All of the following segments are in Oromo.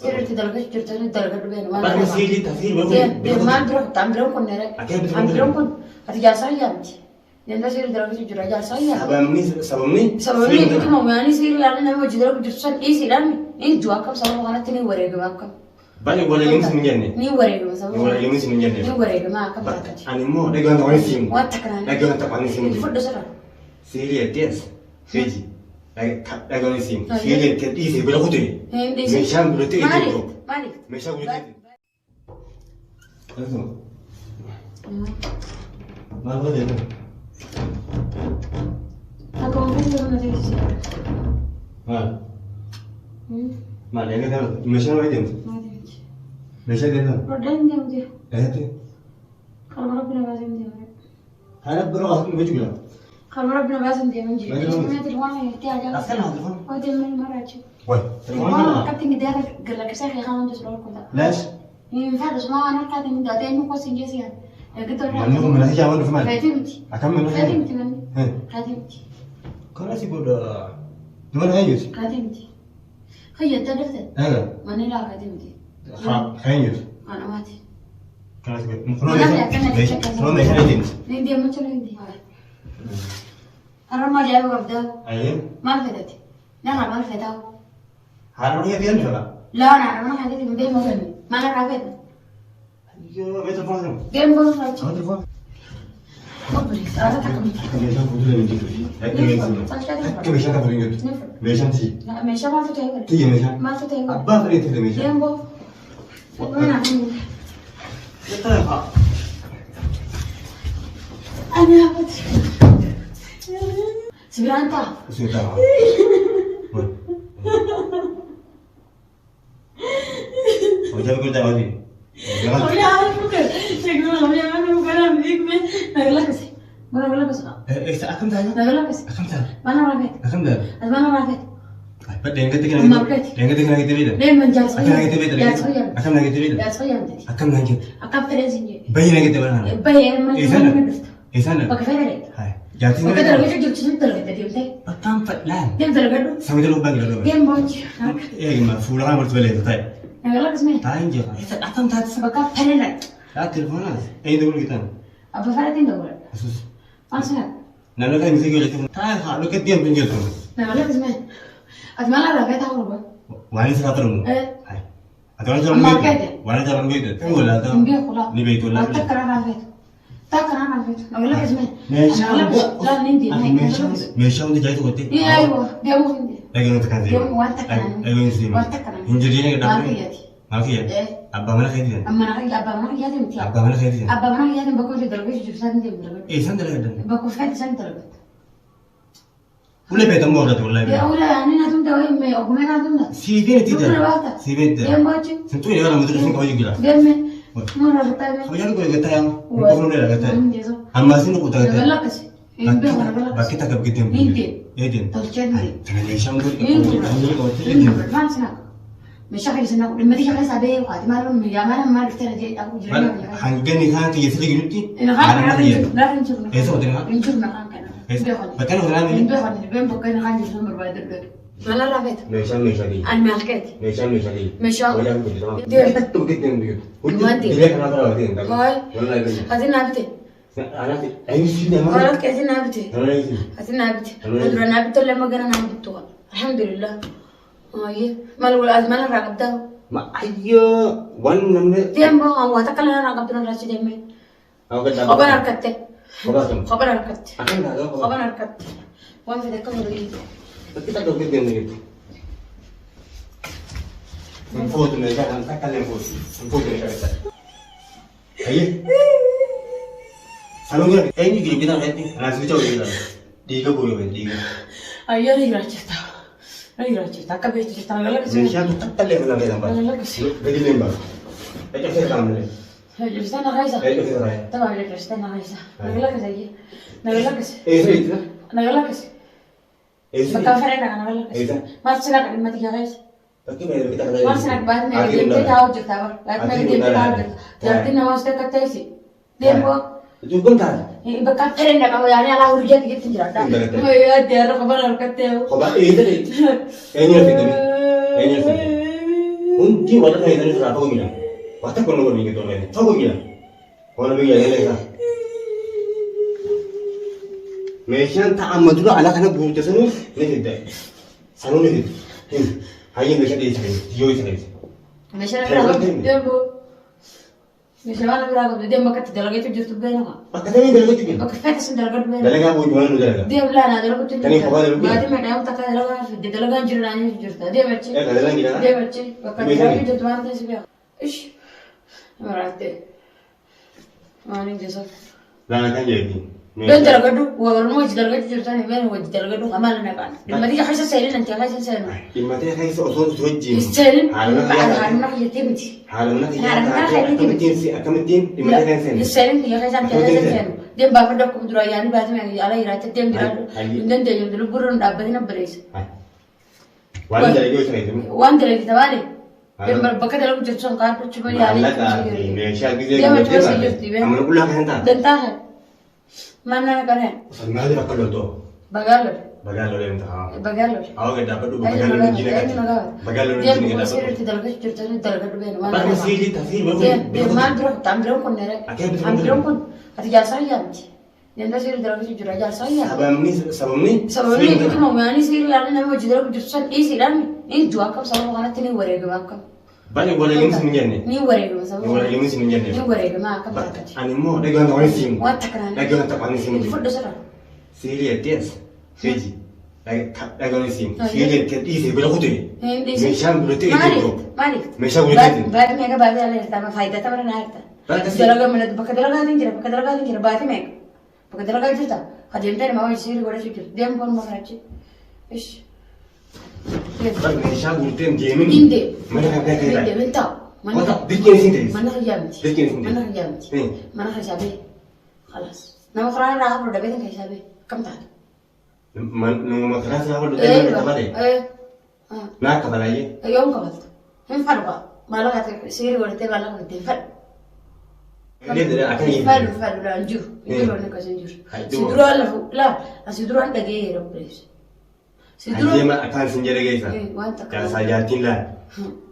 سيرتي درجة جرتني درجة بين ما بعد سيري تفسير ما أدرك تعملون كنا أكيد تعملون كن هتجي صيامتي لأن ده سير درجة جرا صيام سببني كده ما يعني سير لأن أنا موجود درجة جرسان إيه سير أنا إيه جواكم سبب أنا تني وريق معكم بعد ولا يوم سمين جنة ني وريق مثلا ولا يوم سمين جنة ني وريق معكم أنا مو نجوا نقول سيم واتكلم نجوا نتقن سيم فرد سرا سيري تيس فيجي نجوا سيم سيري تيس بلا خطري مشان بلا تيجي مالك مشان بلا تيجي ما هو ده أكون كذا من تيجي ما لقينا ده مشان ما يدين مشان ده ردين ديم دي هاتي خلنا ربنا بازم ديم هذا بروح بيجي خلنا ربنا بازم ديم نجي ما تلفون يحتاج أصلا تلفون ودي من مرات وين تلفون كابتن ده قال لك ساخي خلنا نجلس كذا ليش ينفع ما أنا كاتب من ده إنه كويس إنجازي قلت له منكم من هيجي أول في مال خاتمتي أكمل خاتمتي مني خاتمتي كراسي بودا دون هيجي خاتمتي خيّت دفتر هذا ماني لا خاتمتي هيجي أنا ماتي كراسي مفروض ما يخليني ندي ما تشوف ندي أنا ما جاي ببدأ أيه ما فدتي لا أنا ما فداه هذا هي فين فلا لا أنا ما حدث من بين مغني ما أنا رافض أيوه بيت الفاضل جيم بول راجع هذا الفاضل قبري هذا تكمل ميشان بدو من ديك هيك ميشان كفر يجود ميشان تي لا ماشي ما فتح تيجي ميشان ما فتح أبا فريت هذا ميشان جيم بول وين عندي يطلع أنا هبط سبحان الله سيطرة وجاب كل ده غادي أولي عارف بكر شكله أولي عارف بكر أنا بديك من نقول لك سي ما نقول لك سي إيه أكمل ده نقول لك سي أكمل ده ما أنا رافض أكمل ده ما أنا رافض بدي إنك تكلم ما بقيت إنك تكلم هاي تبيده ليه من جالس أكمل هاي تبيده جالس أكمل هاي تبيده جالس خيام بدي أكمل هاي تبيده أكمل تريزين بين هاي تبيده بين ما إيه سنة نقدر إيه سنة بكفي عليك هاي جاتي وكذا لو جيت جبت شنو تلقى تديمتي بتام فتلان تبدأ لقدو سويت له باقي له جيم بونج إيه ما فول غامر تبليه طيب نقول لك اسمه تعال جا إيه أكمل تاتس بكفي عليك لا تلفونات أي دول كده أبى فلاتين دور أسوس ما سمعت نحن كان مسيجي ولا تلفون تعال خالو كديم بنجلسون نقول لك اسمه أتمنى رافض هو وأنا سافرمو إيه هاي أتوقع ترى ما نبيت كده. وأنا ترى نبيت ولا ترى نبيه خلاص نبيت ولا أتذكر أنا رافض تذكر أنا رافض نقول لك اسمه ماشي لا نندي ماشي أنت جاي تقولي إيه أيوة دي أبو هندي لكن أنت كان زين يوم وأنت كان أيوة إنسان وأنت كان هنجرينا كده ما فياتي ما فيها إيه أبا منا خير زين أما أنا أبى ما يادي متي أبا منا خير زين أبى ما يادي بقول لدرجة جبسان دي بدرجة إيه سند لا يدنا بقول فات سنة درجة ولا بيت أمور لا ولا يا بيت أولى يعني نادم دوي ما أقوم نادم ده سيبين دكتور تيجا باتا سيبين يوم باجي سنتوني ولا مدرسين كويس كده جمع مرة بتاعي خبيان كويس كده يا مكفرون لا كده جزء أما سينو كده نقول كده لك شيء ينبه ولا نقول لك باكي تكب كده ينتي إيه دين تلجني تمام يشام دول ينتي كده ما نسمع مش شغل سنة لما تيجي خلاص أبي وقت ما لهم يا ما عرفت أنا جاي أبو جريمة هنجني كان تيجي جنوتي أنا خايف لا نشوف إيه سوى تنا نشوف مكان كنا بكانوا هنا ينبه ولا بين بكرة خاني في نمر بعد البيت ما لا رافض ميشان ميشالي أنا مالكت ميشان ميشالي مشان ولا كده تو كده دين ما دي. دي كنا ترى دين هاي والله يبين هذه نابتة أنا أي شيء ده ما قالت كذي نابتة أنا يجي هذه نابتة أدرى نابتة لما قرنا نابتة الحمد لله هاي ما لو الأزمة أنا راقبتها ما أيوه وان نمرة ديم بقى هو تكلم أنا راقبتنا راسي ديم أو كده خبر أركضت خبرتم خبر أركضت أكيد هذا خبر أركضت وين في ذاك المدري kita dong kita gitu. Foto nih jangan tak kalian foto nih kita. Ayo. Kalau nggak, ini gini kita nanti langsung coba kita. Tiga boleh kan tiga. أيوة رجع cerita رجع cerita كبير cerita أقول لك Indonesia tuh tak kalian bilang kita أقول لك Jadi lembah. Itu kita kamu nih. استنى غايزة Itu kita raya. طبعا لك استنى غايزة أقول لك زي أقول لك Itu. أقول لك بكافرين أنا أقول لك Itu. ما تسنق لما تيجي غايزة Tapi baru kita kata. ما تسنق بعد ما يجي تاو جتا بعد ما يجي تاو جتا جرتي نواس تكتيسي ديمبو Itu bentar. بكافرين أنا يعني على ورجع تيجي تجرا ما يا ديار خبر أركتيو Coba itu deh. Ini yang itu. Ini yang itu. Undi wala kayo na sa ako gila. Wata ko no ni to men. Ako gila. Kono bi gila le ka. Meshan ta amadura ala kana burta sanu ne hidda. Sanu ne hidda. Haye meshan de chhe. Yo chhe. Meshan ra dembo. Meshan wala ra ko dembo kat dalagay to jirtu bena ka. Bakka ni dalagay to bena. Bakka fata sun dalagay bena. Dalaga bo jwan dalaga. Dem la na dalagay to. Tani ko dalaga. Baadi me dam ta ka dalaga fid dalagay jiru na ni jirta. Dem bacci. Dalaga gila. Dem bacci. Bakka dalagay to tuan ta sibe. Ish. Marate. Mani jesa. La kan jadi. Dan dalagay wa mo dalagay jirta ni bena wa dalagay amal na kan. Dimadi hasa sailin anti hasa sailin. Imate kai so so tuji. Sailin. Halna yatimti. Halna akamutin si akamutin imate kan sen. Sailin ya kai santi hasa sailin. Dem ba pada ko dura yani ba me ala irata dem dira. Inden de yum dulu burun dabani na bres. Wan dalagay yo sai dum. Wan dalagay tawali. Dem ba bakka dalagay jirta kan ko chuba yani. Allah ka me sha gize ko. Amna kula kan ta. Dan ta hai. Mana kan hai? Sangal ra kalo to. Bagalo. Bagalo le ta. Bagalo. Aw ga dapat bagalo le jine ka. Bagalo le jine ka. Dem ko dalagay jirta ni dalagay be. Ba ma si ji tafsir ba. Dem ma dro tamdro kon nere. Amdro kon. Ati jasa yanti. Nenda sir dalagay jirta jasa yanti. Sabamni Sabamni itu mau yani sir lana nama jidara ko jirta ni sir ani. Ni dua kap sama kana tini warega ma kap. Bani wala yung sinjane. Ni warega ma sama. Wala yung sinjane. Ni warega ma kap. Ani mo daga na wani sim. Wa takran. Daga na tapani sim. Fodo sara. Siri tes. Feji. Daga na sim. Siri tes isi bela kutu. Me sham bulete ito. Malik. Me sham bulete. Baad mega baad ala irta ma faida tamara na irta. Dalaga mana bakka dalaga dingira baad mega. Bakka dalaga jirta. Hadim tane ma wajh siri goda shikir. Dem kon ma karachi. Ish. Me sham bulete gaming. Inde. Mana ka ka. Inde benta. Mana dikin sintes. Mana khayamti. Dikin sintes. Mana khayamti. Mana khasabe. Khalas. Nama khara ra ha roda beten khasabe. Kam ta. Man nung makras na wala dala na tabale. Na kabalaye. Yom kabalta. Hem farqa. Mala ka siri goda te mala goda te far. Ini dari akan ini. Far la anjur. Anjur ne ka anjur. Siduro la asiduro anda ge robres. Siduro Dia mah akan senjata guys. Ya saya tinla.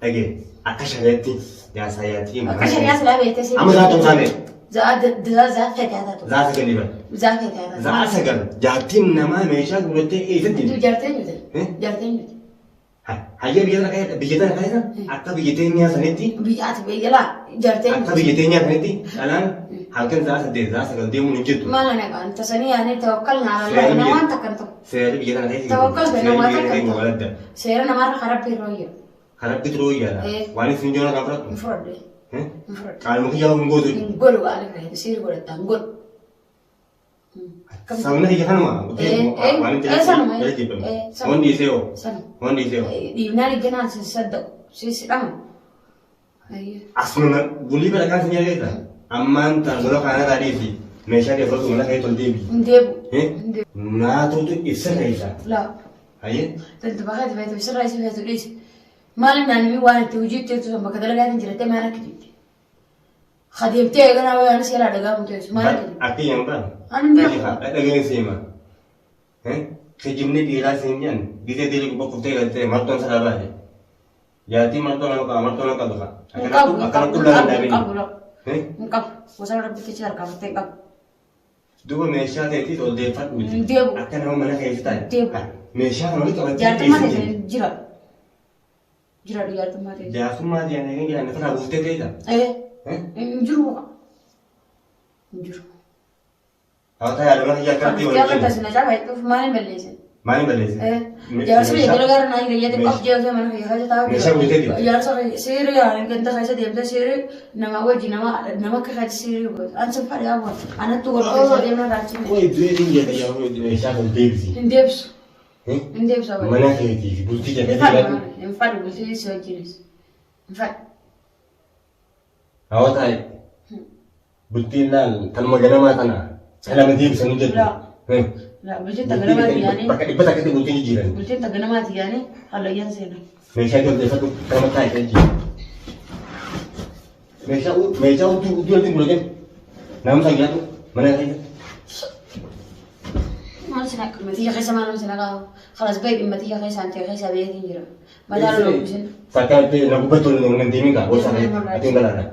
Lagi akashayati. Ya saya tim. akashari asla bete siri. Amma za ta same. za fekata to. Za ta gani ba. Za fekata. Za asagar. Jatin nama me sha gulote e Tu fitin. jarten yute. Jarten yute. Hayya biyana kaya biyata kaya akka biyatenya saneti. Biyat be yala jarten. Akka biyatenya saneti. Alan halkan za sa de za sa gal demu ninjitu. Mala ne kan tasani yani tawakkalna ala Allah na wan takanto. Seyar biyana kaya. Tawakkal bena wa takanto. Walada. Seyar na mar kharab bi royo. Harap bitro ya. Wani sinjona kaprat. Mfrode. Mfrode. Kalau mungkin jauh ngodo. Gol wala kaya sir gol tangol. Sauna hiya kanuma. Wani jadi. Mondi seo. Mondi seo. Di nari gana sadda. Sisi ram. Ayya. Asmana buli bela kan sinya kita. Amman ta golo kana tadi sih. Mesha dia foto mana kayak toldi. Ndebu. Na tu isra kaisa. La. Ayye. Tanto bagad beto isra isi beto isi. Mal nani wani tujit tu sama kadala gadin jirate mana kiti. Khadimte gana wa ana sela daga mutu mana kiti. Aki yang ban. An be. Ada gini sih mah. Sejumni dira sinjan. Bisa diri ko ko tega te marton sara ba. Jati marton ka doka. Akan aku dalam dari ini. Engkap. Wasal rabbi kecil ka tengkap. Dua mesha te ti to de fat uji. Akan nama mana kayak kita. Mesha kalau itu Jarate mana jira. Jira dia temate. Jasuma dia nengen dia nak rabu te kita. Juru. Juru. Awak ada orang yang kerja Dia kata sini aja baik tu mana belese. Mana belese. Jangan sampai kalau orang naik dia tu kau jauh mana dia saja tahu. Mesha uji te. Jangan sampai siri orang kita saja dia tu siri nama wajib nama kerja siri buat. Ansur pada apa? Anak tu kalau dia mana rajin. Woi dua ringgit dia yang mesha kalau debsi. Indepс. Indepс apa? Mana kayak bulti jadi. Infat bulti sejenis. Infat. Awak tahu. Bulti nal kalau magana mah tanah. Kalau mesti bisa nujat. La bulti tagana mati yani. Pakai ibadah kita bulti jiran. Bulti tagana mati yani. Kalau yang sana. Mesha itu dia satu kalau tak kaji. Mesha itu dua tim bulan. Nama saya tu mana saya? ما نسنا متى يا خيسة ما نسنا قاو خلاص بيبي متى يا خيسة أنت يا خيسة بيجي يجرا Madaala loobisin. Fakkaatti na gubbatu nan deemin kaa gosa ati ngalaadha.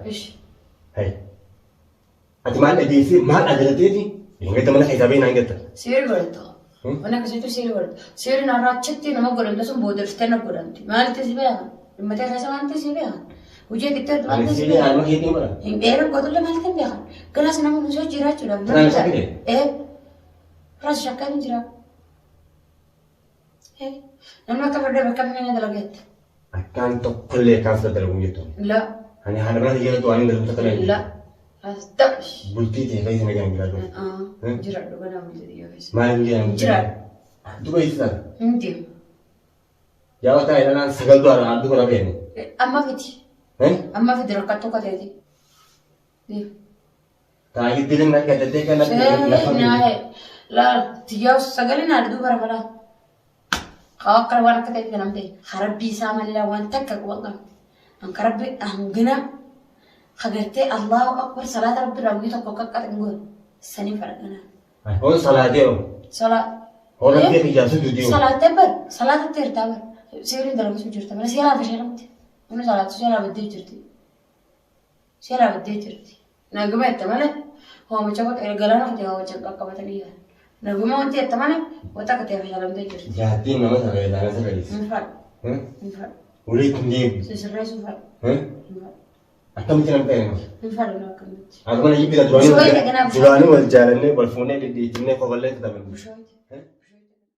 Hai. Ati maal dhageessi maal ajalateeti? Ingetta mana hisaabee naan getta. Seerri godhatta. Mana akkasitti seerri godhatta. Seerri naannoo achitti nama godhanta sun boodartee na godhanti. Maalitti si beekan? Dhimmatee keessa maalitti si beekan? Hojii gidduu Ani seerri haaluma keetiin godha. Hin dheeran godhulle maalitti hin beekan? Galaas nama nusoo jiraachuudhaaf. Tanaan shakkide? Ras shakkaan hin jiraa. Namni akka farda bakka miidhagina dalageetta. Akkaan tokkollee akkaan fudhata dalaguun jettu. La. Ani haala mana jedhatu waan hin darbu takka laa. La. Asxaash. Bultii ta'e fayyisa nagaan jiraatu. Jiraadhu ganaa bultii keessa. Maal hin jedhamu? Jiraadhu. Duba ibsitan. Hin deemu. Yaa wataa ilaalaan sagal du'aara addu kana beekne. Amma fiti. Amma fiti rakkattuu kateeti. Taa'ee dilim na gaddatee kan laal tiyyaa sagalee naa dhudhu bara bara. Akka waan akka ta'e kanam ta'e harabbii isaa malee waan takka quban qabu. Anka rabbi hangina hagartee Allahu Akbar salaata rabbi raawwii tokko akka qaxin goon sanii fardana. Hon salaatee hoo? Hon rabbi ijaasu duudii hoo? Salaatee bar salaata teertaa bar seeriin dalagisu jirta mana seeraa fashee namti. Namni salaatu seeraa baddee jirti. Seeraa baddee jirti. Naguma itti malee hoomicha galaana fitee hoomicha qaqqabatanii jiran. Naguma wanti itti malee wanta akka ta'e fayyadamtee jirti. Jaattiin nama sagalee taana sagalees. Hin faadhu. Hin faadhu. Ulee kun deemu. Sisirreessu faadhu. Akkamitti nama ta'e nama? Hin faadhu akkamitti. Akkuma jibbita duraanii wal jaalannee wal fuunee deddeebinnee kofalee itti taphannu.